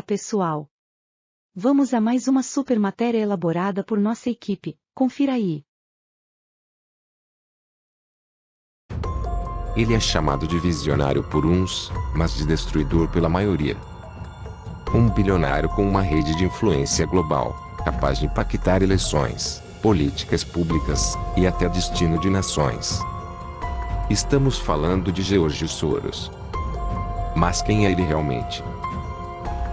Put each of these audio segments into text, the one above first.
pessoal. Vamos a mais uma super matéria elaborada por nossa equipe, confira aí. Ele é chamado de visionário por uns, mas de destruidor pela maioria. Um bilionário com uma rede de influência global, capaz de impactar eleições, políticas públicas, e até destino de nações. Estamos falando de George Soros. Mas quem é ele realmente?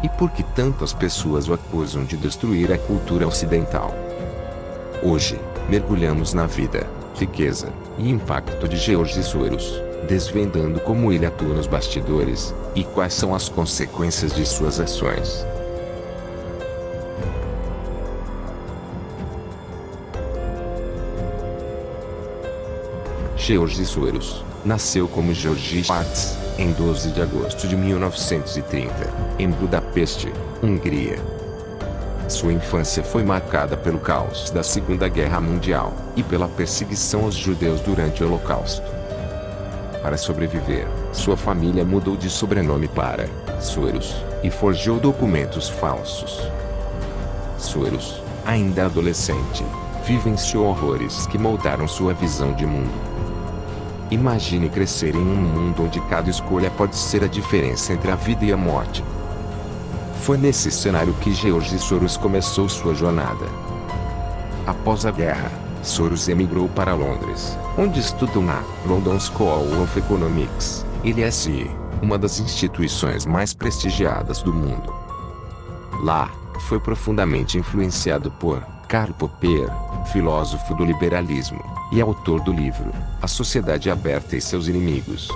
E por que tantas pessoas o acusam de destruir a cultura ocidental? Hoje, mergulhamos na vida, riqueza e impacto de George Soros, desvendando como ele atua nos bastidores, e quais são as consequências de suas ações. George Soros nasceu como George Schwartz, em 12 de agosto de 1930, em Budapeste, Hungria. Sua infância foi marcada pelo caos da Segunda Guerra Mundial e pela perseguição aos judeus durante o Holocausto. Para sobreviver, sua família mudou de sobrenome para Soros e forjou documentos falsos. Soros, ainda adolescente, vivenciou horrores que moldaram sua visão de mundo. Imagine crescer em um mundo onde cada escolha pode ser a diferença entre a vida e a morte. Foi nesse cenário que George Soros começou sua jornada. Após a guerra, Soros emigrou para Londres, onde estudou na London School of Economics, LSE, uma das instituições mais prestigiadas do mundo. Lá, foi profundamente influenciado por Karl Popper, filósofo do liberalismo, e autor do livro A Sociedade Aberta e Seus Inimigos.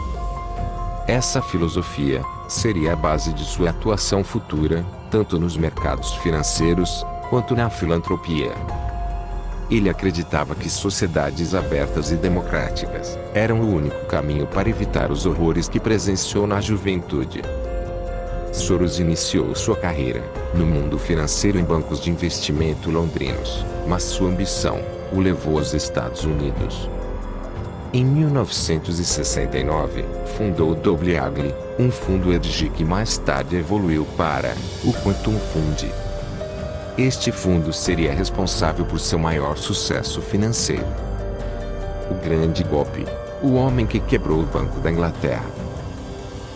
Essa filosofia seria a base de sua atuação futura, tanto nos mercados financeiros, quanto na filantropia. Ele acreditava que sociedades abertas e democráticas eram o único caminho para evitar os horrores que presenciou na juventude. Soros iniciou sua carreira no mundo financeiro em bancos de investimento londrinos, mas sua ambição o levou aos Estados Unidos. Em 1969, fundou o Double Eagle, um fundo hedge que mais tarde evoluiu para o Quantum Fund. Este fundo seria responsável por seu maior sucesso financeiro. O grande golpe, o homem que quebrou o Banco da Inglaterra.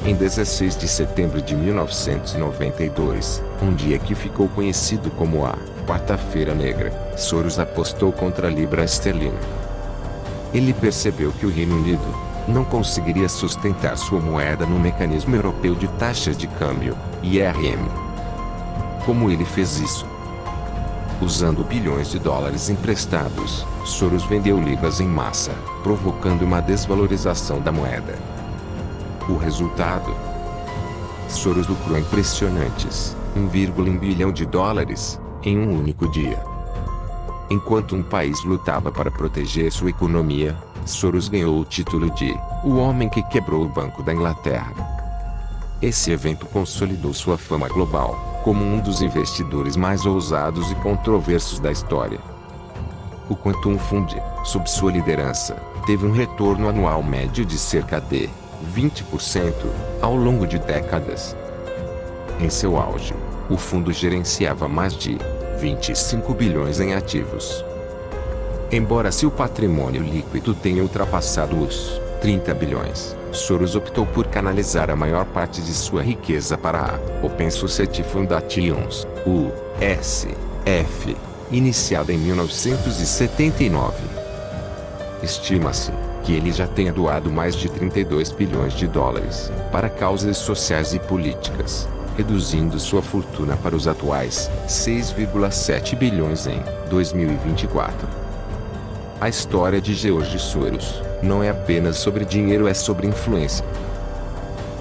Em 16 de setembro de 1992, um dia que ficou conhecido como a Quarta-feira Negra, Soros apostou contra a libra esterlina. Ele percebeu que o Reino Unido não conseguiria sustentar sua moeda no mecanismo europeu de taxas de câmbio, IRM. Como ele fez isso? Usando bilhões de dólares emprestados, Soros vendeu libras em massa, provocando uma desvalorização da moeda. O resultado? Soros lucrou impressionantes $1,1 bilhão em um único dia. Enquanto um país lutava para proteger sua economia, Soros ganhou o título de o homem que quebrou o Banco da Inglaterra. Esse evento consolidou sua fama global como um dos investidores mais ousados e controversos da história. O Quantum Fund, sob sua liderança, teve um retorno anual médio de cerca de 20% ao longo de décadas. Em seu auge, o fundo gerenciava mais de 25 bilhões em ativos. Embora seu patrimônio líquido tenha ultrapassado os 30 bilhões, Soros optou por canalizar a maior parte de sua riqueza para a Open Society Foundations, USF, iniciada em 1979. Estima-se que ele já tenha doado mais de $32 bilhões para causas sociais e políticas, reduzindo sua fortuna para os atuais 6,7 bilhões em 2024. A história de George Soros não é apenas sobre dinheiro, é sobre influência.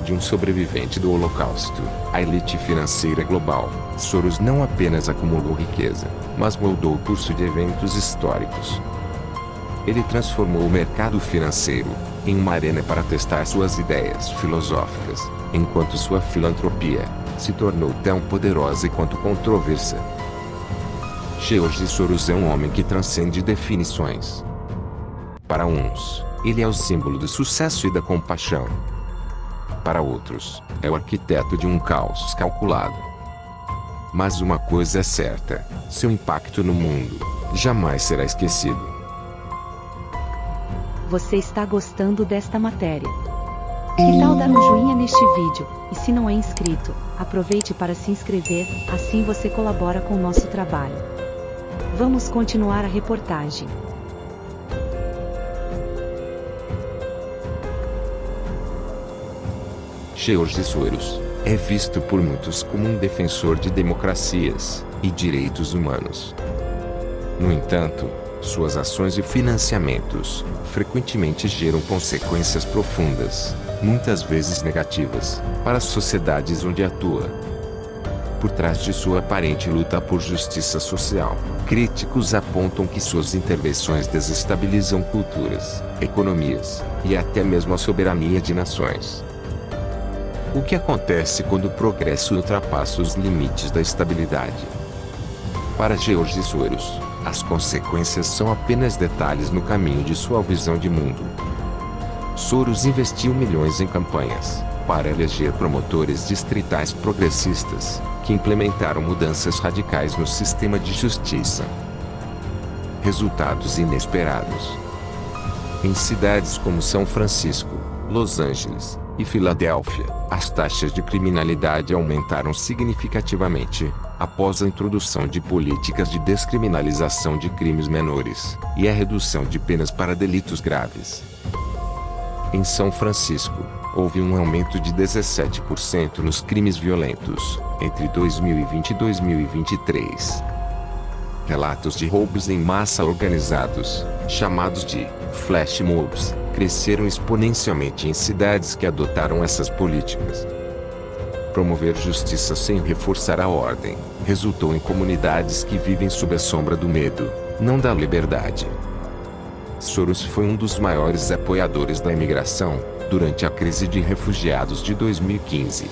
De um sobrevivente do Holocausto, a elite financeira global, Soros não apenas acumulou riqueza, mas moldou o curso de eventos históricos. Ele transformou o mercado financeiro em uma arena para testar suas ideias filosóficas, enquanto sua filantropia se tornou tão poderosa quanto controversa. George Soros é um homem que transcende definições. Para uns, ele é o símbolo do sucesso e da compaixão. Para outros, é o arquiteto de um caos calculado. Mas uma coisa é certa: seu impacto no mundo jamais será esquecido. Você está gostando desta matéria? Que tal dar um joinha neste vídeo? E se não é inscrito, aproveite para se inscrever, assim você colabora com o nosso trabalho. Vamos continuar a reportagem. George Soros é visto por muitos como um defensor de democracias e direitos humanos. No entanto, suas ações e financiamentos frequentemente geram consequências profundas, muitas vezes negativas, para as sociedades onde atua. Por trás de sua aparente luta por justiça social, críticos apontam que suas intervenções desestabilizam culturas, economias e até mesmo a soberania de nações. O que acontece quando o progresso ultrapassa os limites da estabilidade? Para George Soros, as consequências são apenas detalhes no caminho de sua visão de mundo. Soros investiu milhões em campanhas para eleger promotores distritais progressistas, que implementaram mudanças radicais no sistema de justiça. Resultados inesperados. Em cidades como São Francisco, Los Angeles e Filadélfia, as taxas de criminalidade aumentaram significativamente após a introdução de políticas de descriminalização de crimes menores e a redução de penas para delitos graves. Em São Francisco, houve um aumento de 17% nos crimes violentos entre 2020 e 2023. Relatos de roubos em massa organizados, chamados de flash mobs, cresceram exponencialmente em cidades que adotaram essas políticas. Promover justiça sem reforçar a ordem resultou em comunidades que vivem sob a sombra do medo, não da liberdade. Soros foi um dos maiores apoiadores da imigração durante a crise de refugiados de 2015.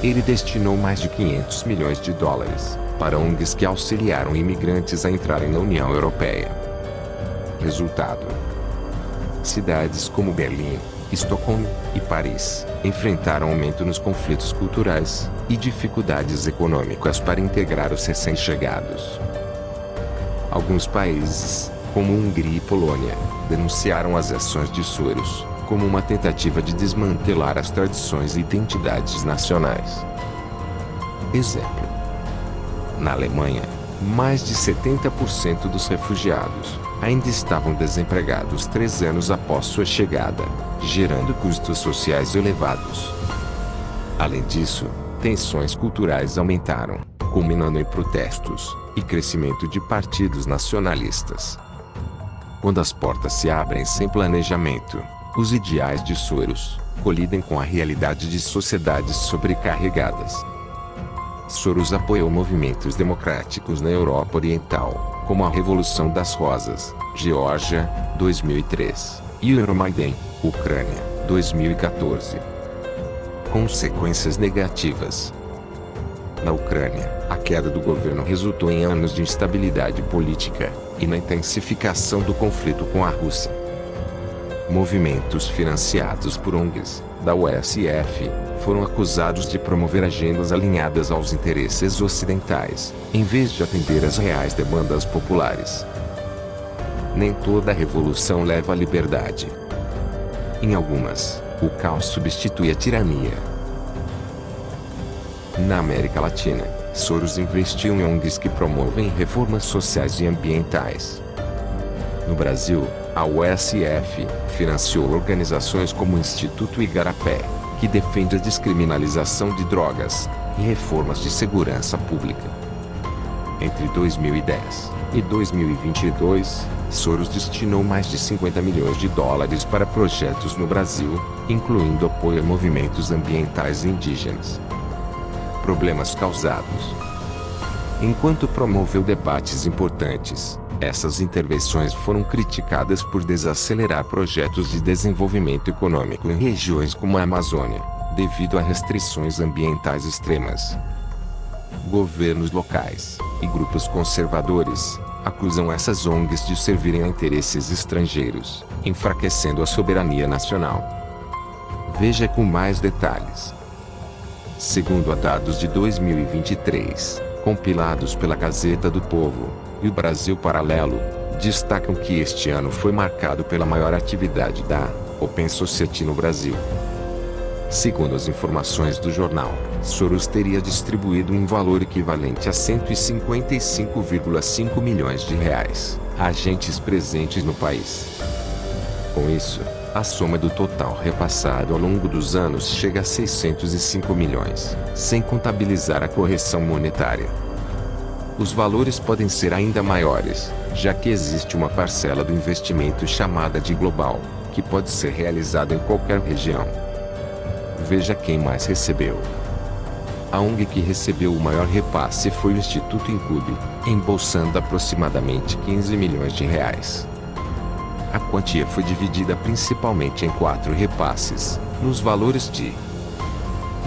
Ele destinou mais de 500 milhões de dólares para ONGs que auxiliaram imigrantes a entrarem na União Europeia. Resultado: cidades como Berlim, Estocolmo e Paris enfrentaram aumento nos conflitos culturais e dificuldades econômicas para integrar os recém-chegados. Alguns países, como Hungria e Polônia, denunciaram as ações de Soros como uma tentativa de desmantelar as tradições e identidades nacionais. Exemplo: na Alemanha, mais de 70% dos refugiados ainda estavam desempregados 3 anos após sua chegada, gerando custos sociais elevados. Além disso, tensões culturais aumentaram, culminando em protestos e crescimento de partidos nacionalistas. Quando as portas se abrem sem planejamento, os ideais de Soros colidem com a realidade de sociedades sobrecarregadas. Soros apoiou movimentos democráticos na Europa Oriental, como a Revolução das Rosas, Geórgia, 2003, e o Euromaidan, Ucrânia, 2014. Consequências negativas. Na Ucrânia, a queda do governo resultou em anos de instabilidade política e na intensificação do conflito com a Rússia. Movimentos financiados por ONGs, da USF, foram acusados de promover agendas alinhadas aos interesses ocidentais, em vez de atender às reais demandas populares. Nem toda revolução leva à liberdade. Em algumas, o caos substitui a tirania. Na América Latina, Soros investiu em ONGs que promovem reformas sociais e ambientais. No Brasil, a USF financiou organizações como o Instituto Igarapé, que defende a descriminalização de drogas e reformas de segurança pública. Entre 2010 e 2022, Soros destinou mais de 50 milhões de dólares para projetos no Brasil, incluindo apoio a movimentos ambientais indígenas. Problemas causados. Enquanto promoveu debates importantes, essas intervenções foram criticadas por desacelerar projetos de desenvolvimento econômico em regiões como a Amazônia, devido a restrições ambientais extremas. Governos locais e grupos conservadores acusam essas ONGs de servirem a interesses estrangeiros, enfraquecendo a soberania nacional. Veja com mais detalhes. Segundo a dados de 2023, compilados pela Gazeta do Povo e o Brasil Paralelo, destacam que este ano foi marcado pela maior atividade da Open Society no Brasil. Segundo as informações do jornal, Soros teria distribuído um valor equivalente a 155,5 milhões de reais a agentes presentes no país. Com isso, a soma do total repassado ao longo dos anos chega a 605 milhões, sem contabilizar a correção monetária. Os valores podem ser ainda maiores, já que existe uma parcela do investimento chamada de global, que pode ser realizada em qualquer região. Veja quem mais recebeu. A ONG que recebeu o maior repasse foi o Instituto Incube, embolsando aproximadamente 15 milhões de reais. A quantia foi dividida principalmente em 4 repasses, nos valores de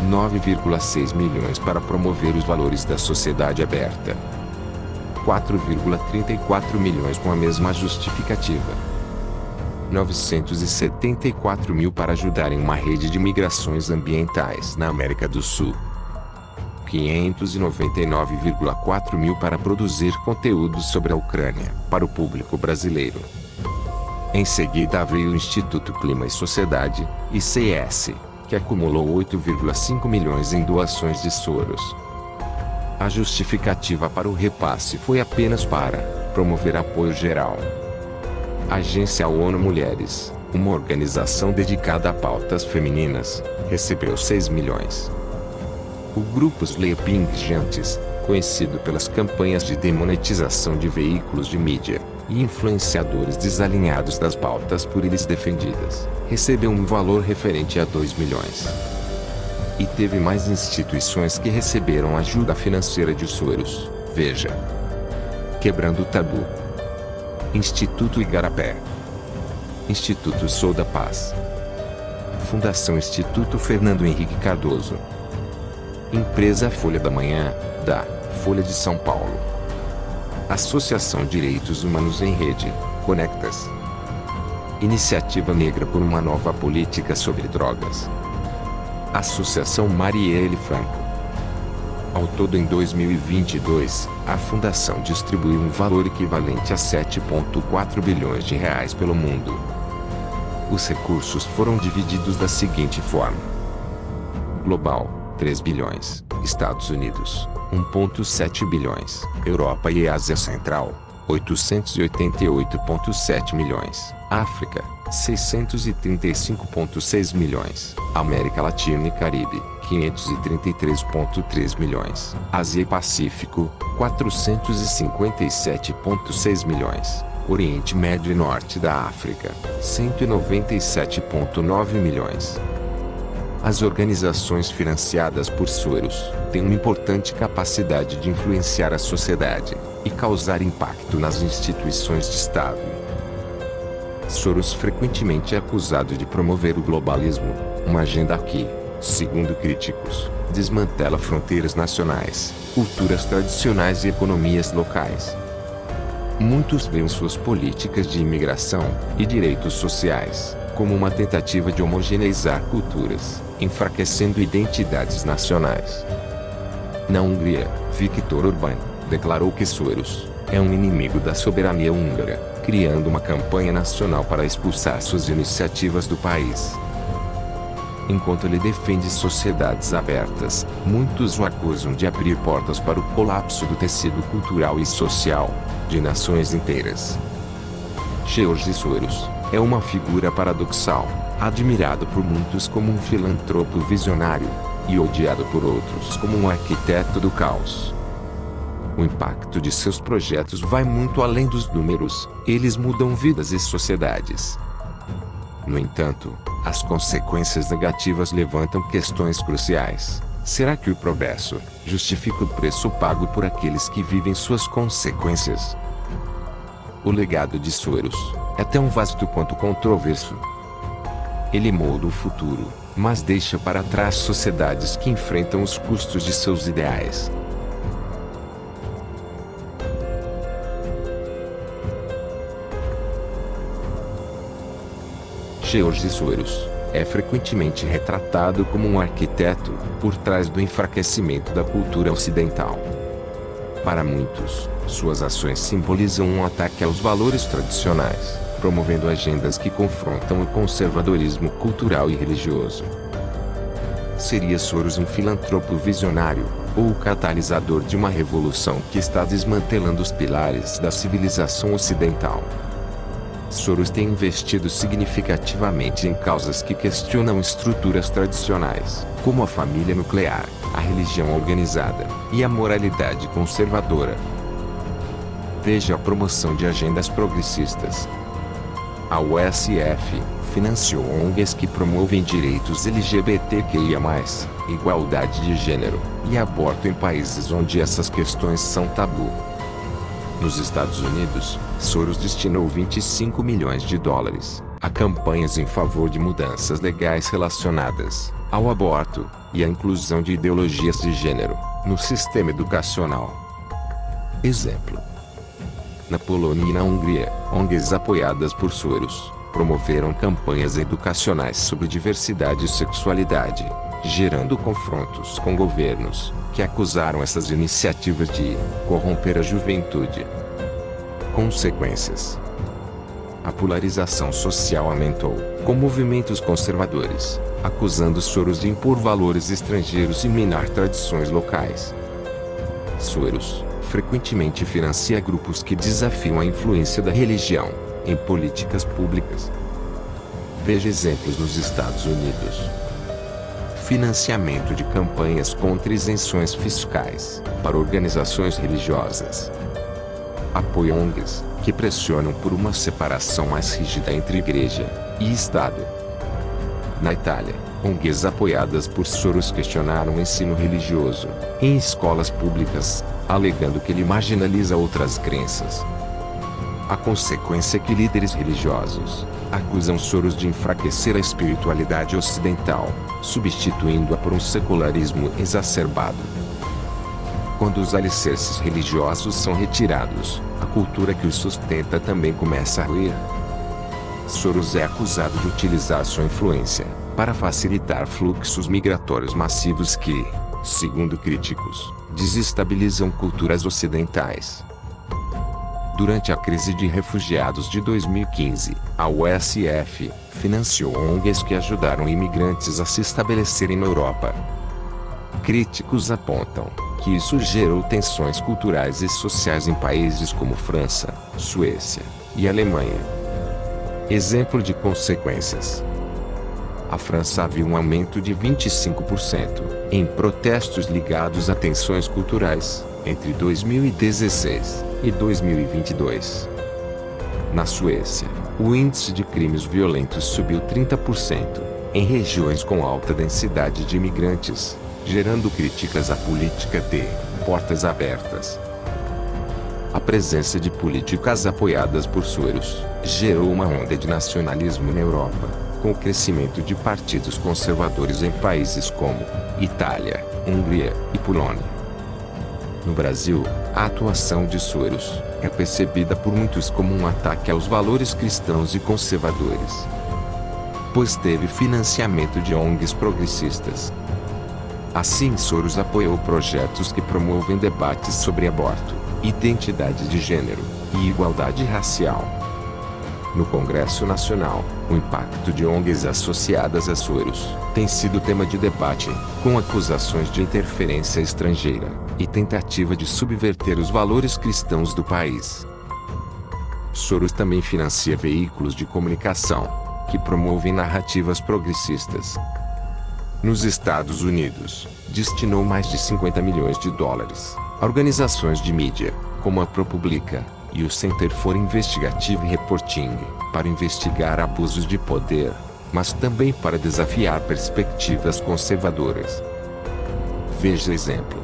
9,6 milhões para promover os valores da sociedade aberta, 4,34 milhões com a mesma justificativa, 974 mil para ajudar em uma rede de migrações ambientais na América do Sul, 599,4 mil para produzir conteúdos sobre a Ucrânia para o público brasileiro. Em seguida veio o Instituto Clima e Sociedade, ICS, que acumulou 8,5 milhões em doações de Soros. A justificativa para o repasse foi apenas para promover apoio geral. A Agência ONU Mulheres, uma organização dedicada a pautas femininas, recebeu 6 milhões. O grupo Sleeping Giants, conhecido pelas campanhas de demonetização de veículos de mídia e influenciadores desalinhados das pautas por eles defendidas, recebeu um valor referente a 2 milhões. E teve mais instituições que receberam ajuda financeira de Soros. Veja: Quebrando o Tabu, Instituto Igarapé, Instituto Sou da Paz, Fundação Instituto Fernando Henrique Cardoso, Empresa Folha da Manhã, da Folha de São Paulo, Associação Direitos Humanos em Rede, Conectas, Iniciativa Negra por uma Nova Política sobre Drogas, Associação Marielle Franco. Ao todo, em 2022, a fundação distribuiu um valor equivalente a 7,4 bilhões de reais pelo mundo. Os recursos foram divididos da seguinte forma: Global, 3 bilhões, Estados Unidos, 1,7 bilhões, Europa e Ásia Central, 888,7 milhões, África, 635,6 milhões, América Latina e Caribe, 533,3 milhões, Ásia e Pacífico, 457,6 milhões, Oriente Médio e Norte da África, 197,9 milhões. As organizações financiadas por Soros têm uma importante capacidade de influenciar a sociedade e causar impacto nas instituições de Estado. Soros frequentemente é acusado de promover o globalismo, uma agenda que, segundo críticos, desmantela fronteiras nacionais, culturas tradicionais e economias locais. Muitos veem suas políticas de imigração e direitos sociais como uma tentativa de homogeneizar culturas, enfraquecendo identidades nacionais. Na Hungria, Viktor Orbán declarou que Soros é um inimigo da soberania húngara, criando uma campanha nacional para expulsar suas iniciativas do país. Enquanto ele defende sociedades abertas, muitos o acusam de abrir portas para o colapso do tecido cultural e social de nações inteiras. George Soros é uma figura paradoxal, admirado por muitos como um filantropo visionário e odiado por outros como um arquiteto do caos. O impacto de seus projetos vai muito além dos números, eles mudam vidas e sociedades. No entanto, as consequências negativas levantam questões cruciais. Será que o progresso justifica o preço pago por aqueles que vivem suas consequências? O legado de Soros é tão vasto quanto controverso. Ele molda o futuro, mas deixa para trás sociedades que enfrentam os custos de seus ideais. George Soros é frequentemente retratado como um arquiteto por trás do enfraquecimento da cultura ocidental. Para muitos, suas ações simbolizam um ataque aos valores tradicionais, promovendo agendas que confrontam o conservadorismo cultural e religioso. Seria Soros um filantropo visionário, ou o catalisador de uma revolução que está desmantelando os pilares da civilização ocidental? Soros tem investido significativamente em causas que questionam estruturas tradicionais, como a família nuclear, a religião organizada e a moralidade conservadora. Veja a promoção de agendas progressistas. A USF financiou ONGs que promovem direitos LGBTQIA+, igualdade de gênero e aborto em países onde essas questões são tabu. Nos Estados Unidos, Soros destinou 25 milhões de dólares a campanhas em favor de mudanças legais relacionadas ao aborto e à inclusão de ideologias de gênero no sistema educacional. Exemplo: na Polônia e na Hungria, ONGs apoiadas por Soros promoveram campanhas educacionais sobre diversidade e sexualidade, gerando confrontos com governos que acusaram essas iniciativas de corromper a juventude. Consequências: a polarização social aumentou, com movimentos conservadores acusando Soros de impor valores estrangeiros e minar tradições locais. Soros frequentemente financia grupos que desafiam a influência da religião em políticas públicas. Veja exemplos nos Estados Unidos: financiamento de campanhas contra isenções fiscais para organizações religiosas. Apoio a ONGs que pressionam por uma separação mais rígida entre igreja e Estado. Na Itália, ONGs apoiadas por Soros questionaram o ensino religioso em escolas públicas, alegando que ele marginaliza outras crenças. A consequência é que líderes religiosos acusam Soros de enfraquecer a espiritualidade ocidental, substituindo-a por um secularismo exacerbado. Quando os alicerces religiosos são retirados, a cultura que os sustenta também começa a ruir. Soros é acusado de utilizar sua influência para facilitar fluxos migratórios massivos que, segundo críticos, desestabilizam culturas ocidentais. Durante a crise de refugiados de 2015, a USF financiou ONGs que ajudaram imigrantes a se estabelecerem na Europa. Críticos apontam que isso gerou tensões culturais e sociais em países como França, Suécia e Alemanha. Exemplo de consequências: a França viu um aumento de 25% em protestos ligados a tensões culturais entre 2016 e 2022. Na Suécia, o índice de crimes violentos subiu 30% em regiões com alta densidade de imigrantes, gerando críticas à política de portas abertas. A presença de políticas apoiadas por Soros gerou uma onda de nacionalismo na Europa, com o crescimento de partidos conservadores em países como Itália, Hungria e Polônia. No Brasil, a atuação de Soros é percebida por muitos como um ataque aos valores cristãos e conservadores, pois teve financiamento de ONGs progressistas. Assim, Soros apoiou projetos que promovem debates sobre aborto, identidade de gênero e igualdade racial. No Congresso Nacional, o impacto de ONGs associadas a Soros tem sido tema de debate, com acusações de interferência estrangeira e tentativa de subverter os valores cristãos do país. Soros também financia veículos de comunicação que promovem narrativas progressistas. Nos Estados Unidos, destinou mais de 50 milhões de dólares a organizações de mídia, como a ProPublica e o Center for Investigative Reporting, para investigar abusos de poder, mas também para desafiar perspectivas conservadoras. Veja exemplo: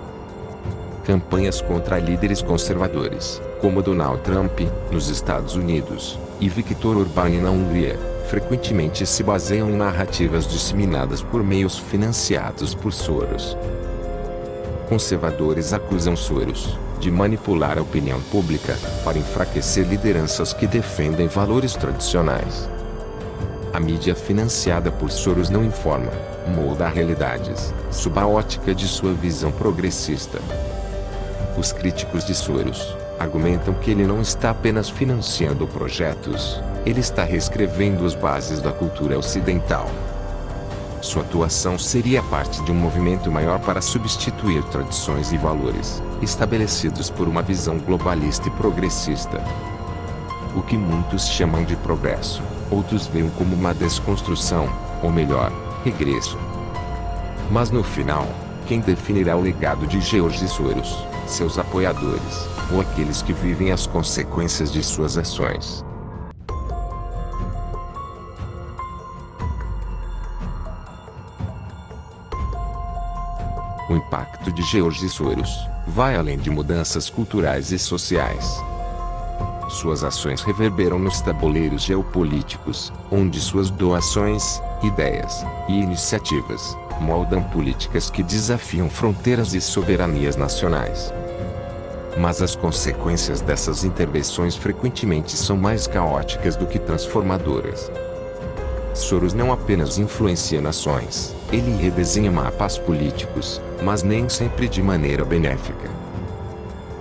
campanhas contra líderes conservadores, como Donald Trump, nos Estados Unidos, e Viktor Orbán na Hungria, frequentemente se baseiam em narrativas disseminadas por meios financiados por Soros. Conservadores acusam Soros de manipular a opinião pública para enfraquecer lideranças que defendem valores tradicionais. A mídia financiada por Soros não informa, molda realidades, sob a ótica de sua visão progressista. Os críticos de Soros argumentam que ele não está apenas financiando projetos, ele está reescrevendo as bases da cultura ocidental. Sua atuação seria parte de um movimento maior para substituir tradições e valores estabelecidos por uma visão globalista e progressista. O que muitos chamam de progresso, outros veem como uma desconstrução, ou melhor, regresso. Mas no final, quem definirá o legado de George Soros, seus apoiadores, ou aqueles que vivem as consequências de suas ações? O impacto de George Soros vai além de mudanças culturais e sociais. Suas ações reverberam nos tabuleiros geopolíticos, onde suas doações, ideias e iniciativas moldam políticas que desafiam fronteiras e soberanias nacionais. Mas as consequências dessas intervenções frequentemente são mais caóticas do que transformadoras. Soros não apenas influencia nações, ele redesenha mapas políticos, mas nem sempre de maneira benéfica.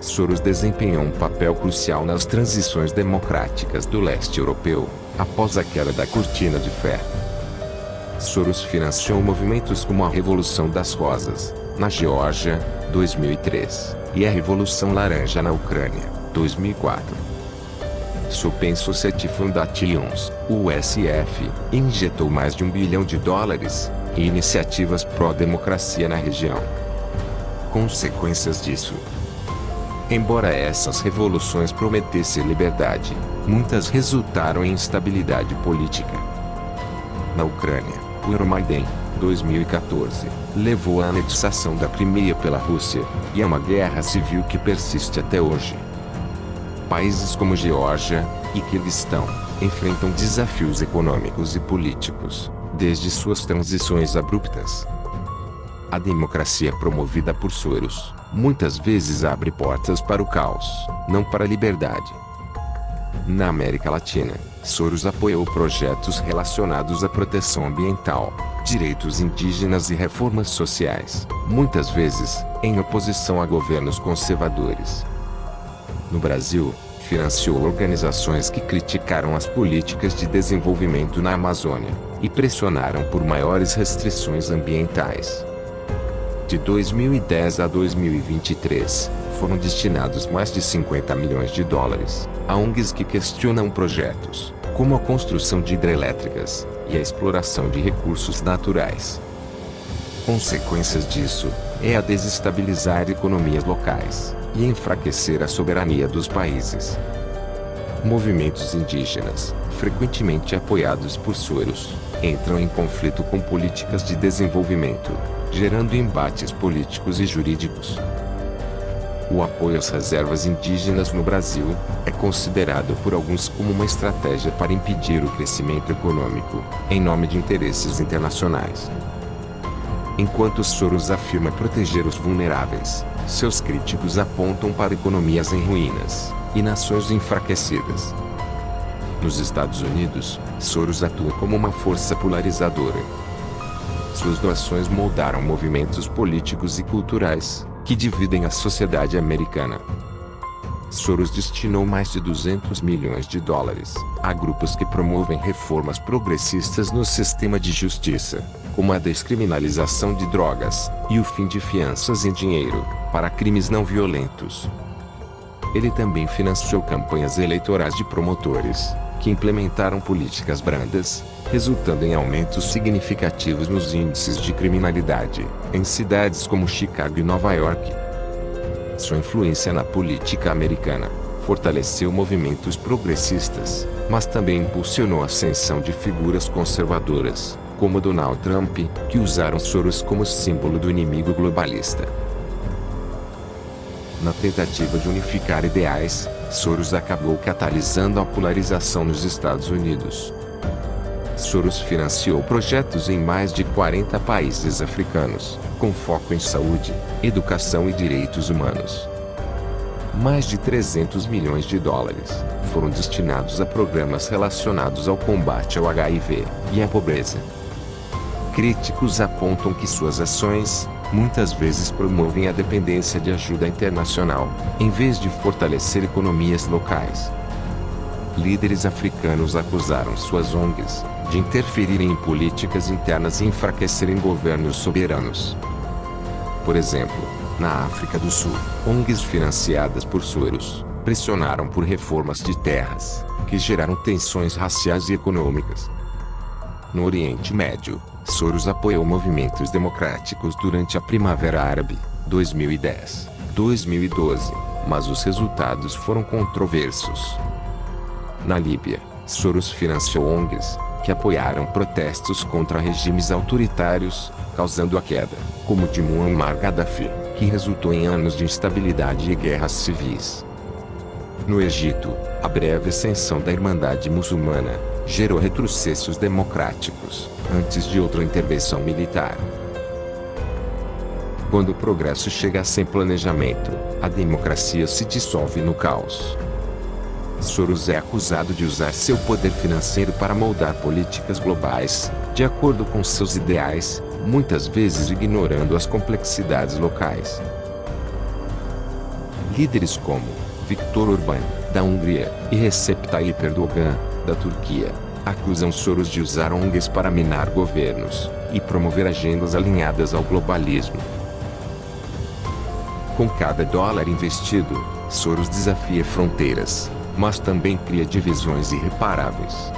Soros desempenhou um papel crucial nas transições democráticas do leste europeu, após a queda da Cortina de Ferro. Soros financiou movimentos como a Revolução das Rosas, na Geórgia, 2003, e a Revolução Laranja na Ucrânia, 2004. Open Society Foundations, USF, injetou mais de $1 bilhão em iniciativas pró-democracia na região. Consequências disso. Embora essas revoluções prometessem liberdade, muitas resultaram em instabilidade política. Na Ucrânia, o Euromaidan, 2014, levou à anexação da Crimeia pela Rússia, e a uma guerra civil que persiste até hoje. Países como Geórgia e Quirguistão enfrentam desafios econômicos e políticos, desde suas transições abruptas. A democracia promovida por Soros muitas vezes abre portas para o caos, não para a liberdade. Na América Latina, Soros apoiou projetos relacionados à proteção ambiental, direitos indígenas e reformas sociais, muitas vezes em oposição a governos conservadores. No Brasil, financiou organizações que criticaram as políticas de desenvolvimento na Amazônia e pressionaram por maiores restrições ambientais. De 2010 a 2023, foram destinados mais de $50 milhões a ONGs que questionam projetos, como a construção de hidrelétricas e a exploração de recursos naturais. Consequências disso é a desestabilizar economias locais e enfraquecer a soberania dos países. Movimentos indígenas, frequentemente apoiados por Soros, entram em conflito com políticas de desenvolvimento, gerando embates políticos e jurídicos. O apoio às reservas indígenas no Brasil é considerado por alguns como uma estratégia para impedir o crescimento econômico, em nome de interesses internacionais. Enquanto Soros afirma proteger os vulneráveis, seus críticos apontam para economias em ruínas e nações enfraquecidas. Nos Estados Unidos, Soros atua como uma força polarizadora. Suas doações moldaram movimentos políticos e culturais que dividem a sociedade americana. Soros destinou mais de $200 milhões a grupos que promovem reformas progressistas no sistema de justiça, como a descriminalização de drogas e o fim de fianças em dinheiro para crimes não violentos. Ele também financiou campanhas eleitorais de promotores que implementaram políticas brandas, resultando em aumentos significativos nos índices de criminalidade em cidades como Chicago e Nova York. Sua influência na política americana fortaleceu movimentos progressistas, mas também impulsionou a ascensão de figuras conservadoras, como Donald Trump, que usaram Soros como símbolo do inimigo globalista. Na tentativa de unificar ideais, Soros acabou catalisando a polarização nos Estados Unidos. Soros financiou projetos em mais de 40 países africanos, com foco em saúde, educação e direitos humanos. Mais de 300 milhões de dólares foram destinados a programas relacionados ao combate ao HIV e à pobreza. Críticos apontam que suas ações, muitas vezes promovem a dependência de ajuda internacional, em vez de fortalecer economias locais. Líderes africanos acusaram suas ONGs de interferirem em políticas internas e enfraquecerem governos soberanos. Por exemplo, na África do Sul, ONGs financiadas por Soros pressionaram por reformas de terras, que geraram tensões raciais e econômicas. No Oriente Médio, Soros apoiou movimentos democráticos durante a Primavera Árabe, 2010-2012, mas os resultados foram controversos. Na Líbia, Soros financiou ONGs que apoiaram protestos contra regimes autoritários, causando a queda, como de Muammar Gaddafi, que resultou em anos de instabilidade e guerras civis. No Egito, a breve ascensão da Irmandade Muçulmana gerou retrocessos democráticos, antes de outra intervenção militar. Quando o progresso chega sem planejamento, a democracia se dissolve no caos. Soros é acusado de usar seu poder financeiro para moldar políticas globais, de acordo com seus ideais, muitas vezes ignorando as complexidades locais. Líderes como Viktor Orbán, da Hungria, e Recep Tayyip Erdogan, da Turquia, acusam Soros de usar ONGs para minar governos e promover agendas alinhadas ao globalismo. Com cada dólar investido, Soros desafia fronteiras, mas também cria divisões irreparáveis.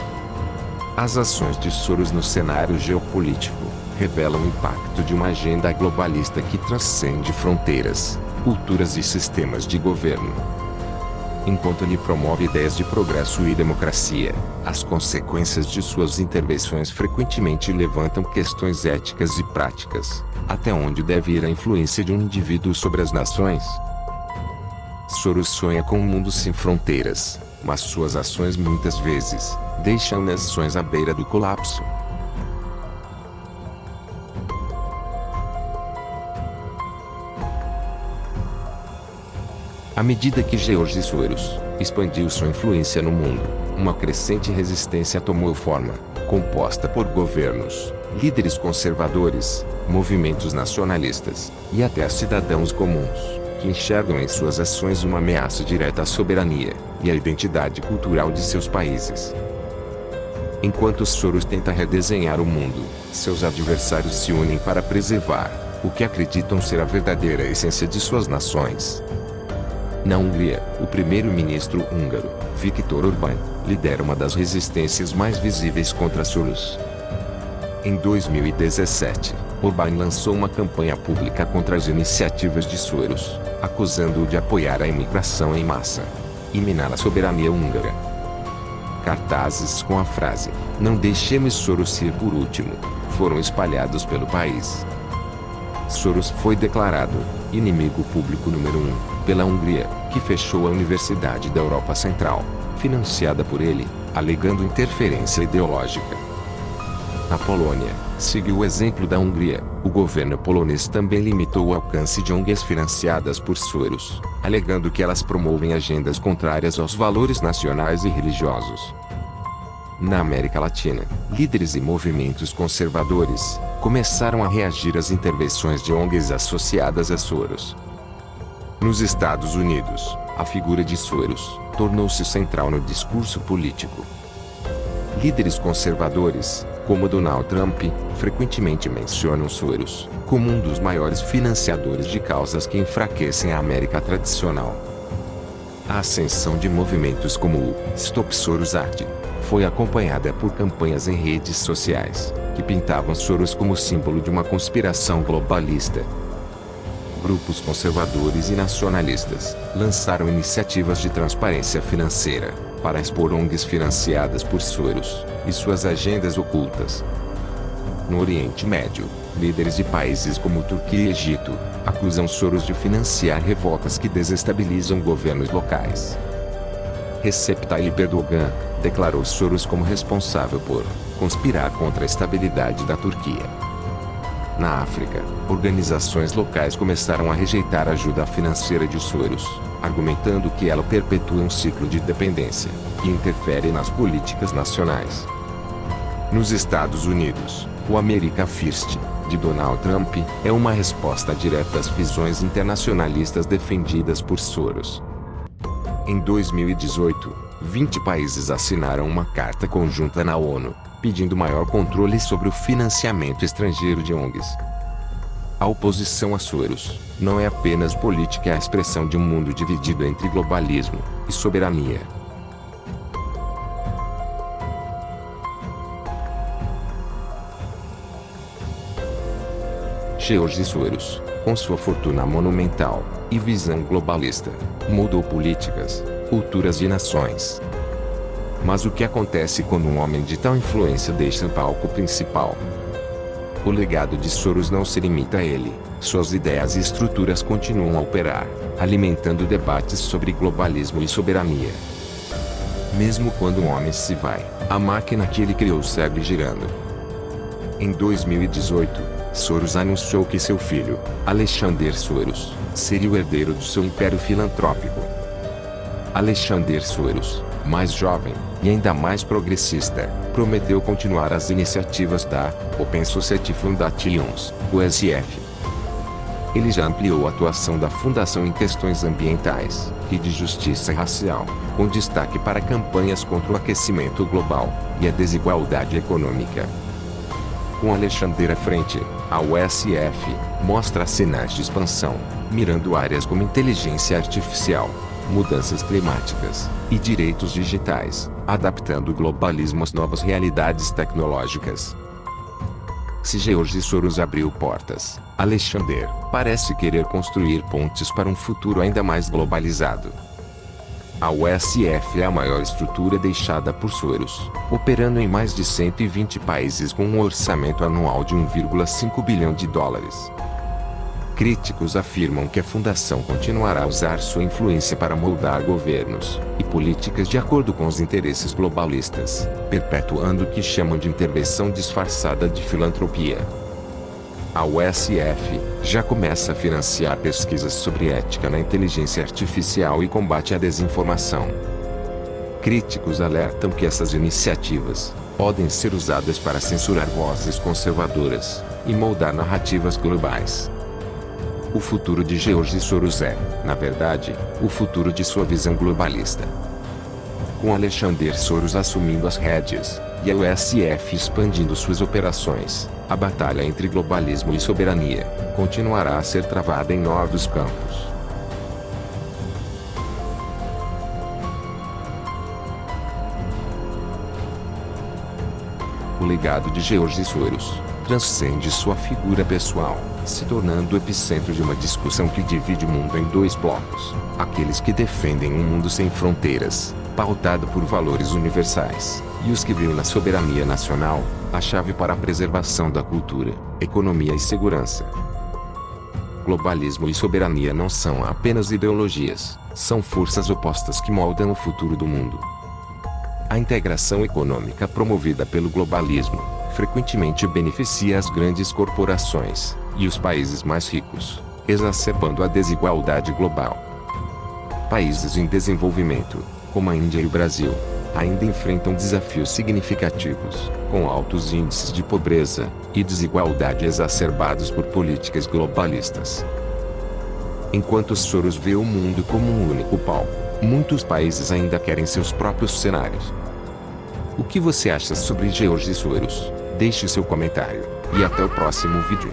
As ações de Soros no cenário geopolítico revelam o impacto de uma agenda globalista que transcende fronteiras, culturas e sistemas de governo. Enquanto ele promove ideias de progresso e democracia, as consequências de suas intervenções frequentemente levantam questões éticas e práticas. Até onde deve ir a influência de um indivíduo sobre as nações? Soros sonha com um mundo sem fronteiras, mas suas ações muitas vezes deixam nações à beira do colapso. À medida que George Soros expandiu sua influência no mundo, uma crescente resistência tomou forma, composta por governos, líderes conservadores, movimentos nacionalistas e até cidadãos comuns, que enxergam em suas ações uma ameaça direta à soberania e à identidade cultural de seus países. Enquanto Soros tenta redesenhar o mundo, seus adversários se unem para preservar o que acreditam ser a verdadeira essência de suas nações. Na Hungria, o primeiro-ministro húngaro, Viktor Orbán, lidera uma das resistências mais visíveis contra Soros. Em 2017, Orbán lançou uma campanha pública contra as iniciativas de Soros, acusando-o de apoiar a imigração em massa e minar a soberania húngara. Cartazes com a frase "Não deixemos Soros ir por último" foram espalhados pelo país. Soros foi declarado inimigo público número 1 pela Hungria, que fechou a Universidade da Europa Central, financiada por ele, alegando interferência ideológica. A Polônia seguiu o exemplo da Hungria. O governo polonês também limitou o alcance de ONGs financiadas por Soros, alegando que elas promovem agendas contrárias aos valores nacionais e religiosos. Na América Latina, líderes e movimentos conservadores começaram a reagir às intervenções de ONGs associadas a Soros. Nos Estados Unidos, a figura de Soros tornou-se central no discurso político. Líderes conservadores, como Donald Trump, frequentemente mencionam Soros como um dos maiores financiadores de causas que enfraquecem a América tradicional. A ascensão de movimentos como o Stop Soros Art foi acompanhada por campanhas em redes sociais, que pintavam Soros como símbolo de uma conspiração globalista. Grupos conservadores e nacionalistas lançaram iniciativas de transparência financeira para expor ONGs financiadas por Soros e suas agendas ocultas. No Oriente Médio, líderes de países como Turquia e Egito acusam Soros de financiar revoltas que desestabilizam governos locais. Recep Tayyip Erdogan declarou Soros como responsável por conspirar contra a estabilidade da Turquia. Na África, organizações locais começaram a rejeitar a ajuda financeira de Soros, argumentando que ela perpetua um ciclo de dependência e interfere nas políticas nacionais. Nos Estados Unidos, o America First, de Donald Trump, é uma resposta direta às visões internacionalistas defendidas por Soros. Em 2018, 20 países assinaram uma carta conjunta na ONU, pedindo maior controle sobre o financiamento estrangeiro de ONGs. A oposição a Soros não é apenas política, é a expressão de um mundo dividido entre globalismo e soberania. George Soros, com sua fortuna monumental e visão globalista, mudou políticas, culturas e nações. Mas o que acontece quando um homem de tal influência deixa o palco principal? O legado de Soros não se limita a ele, suas ideias e estruturas continuam a operar, alimentando debates sobre globalismo e soberania. Mesmo quando um homem se vai, a máquina que ele criou segue girando. Em 2018, Soros anunciou que seu filho, Alexander Soros, seria o herdeiro do seu império filantrópico. Alexander Soros, mais jovem e ainda mais progressista, prometeu continuar as iniciativas da Open Society Foundations, OSF. Ele já ampliou a atuação da fundação em questões ambientais e de justiça racial, com destaque para campanhas contra o aquecimento global e a desigualdade econômica. Com Alexander à frente, a OSF mostra sinais de expansão, mirando áreas como inteligência artificial, mudanças climáticas e direitos digitais, adaptando o globalismo às novas realidades tecnológicas. Se George Soros abriu portas, Alexander parece querer construir pontes para um futuro ainda mais globalizado. A OSF é a maior estrutura deixada por Soros, operando em mais de 120 países com um orçamento anual de 1,5 bilhão de dólares. Críticos afirmam que a fundação continuará a usar sua influência para moldar governos e políticas de acordo com os interesses globalistas, perpetuando o que chamam de intervenção disfarçada de filantropia. A OSF já começa a financiar pesquisas sobre ética na inteligência artificial e combate à desinformação. Críticos alertam que essas iniciativas podem ser usadas para censurar vozes conservadoras e moldar narrativas globais. O futuro de George Soros é, na verdade, o futuro de sua visão globalista. Com Alexander Soros assumindo as rédeas e a OSF expandindo suas operações, a batalha entre globalismo e soberania continuará a ser travada em novos campos. O legado de George Soros transcende sua figura pessoal, se tornando o epicentro de uma discussão que divide o mundo em dois blocos: aqueles que defendem um mundo sem fronteiras, pautado por valores universais, e os que veem na soberania nacional a chave para a preservação da cultura, economia e segurança. Globalismo e soberania não são apenas ideologias, são forças opostas que moldam o futuro do mundo. A integração econômica promovida pelo globalismo frequentemente beneficia as grandes corporações e os países mais ricos, exacerbando a desigualdade global. Países em desenvolvimento, como a Índia e o Brasil, ainda enfrentam desafios significativos, com altos índices de pobreza e desigualdade exacerbados por políticas globalistas. Enquanto Soros vê o mundo como um único palco, muitos países ainda querem seus próprios cenários. O que você acha sobre George Soros? Deixe seu comentário, e até o próximo vídeo.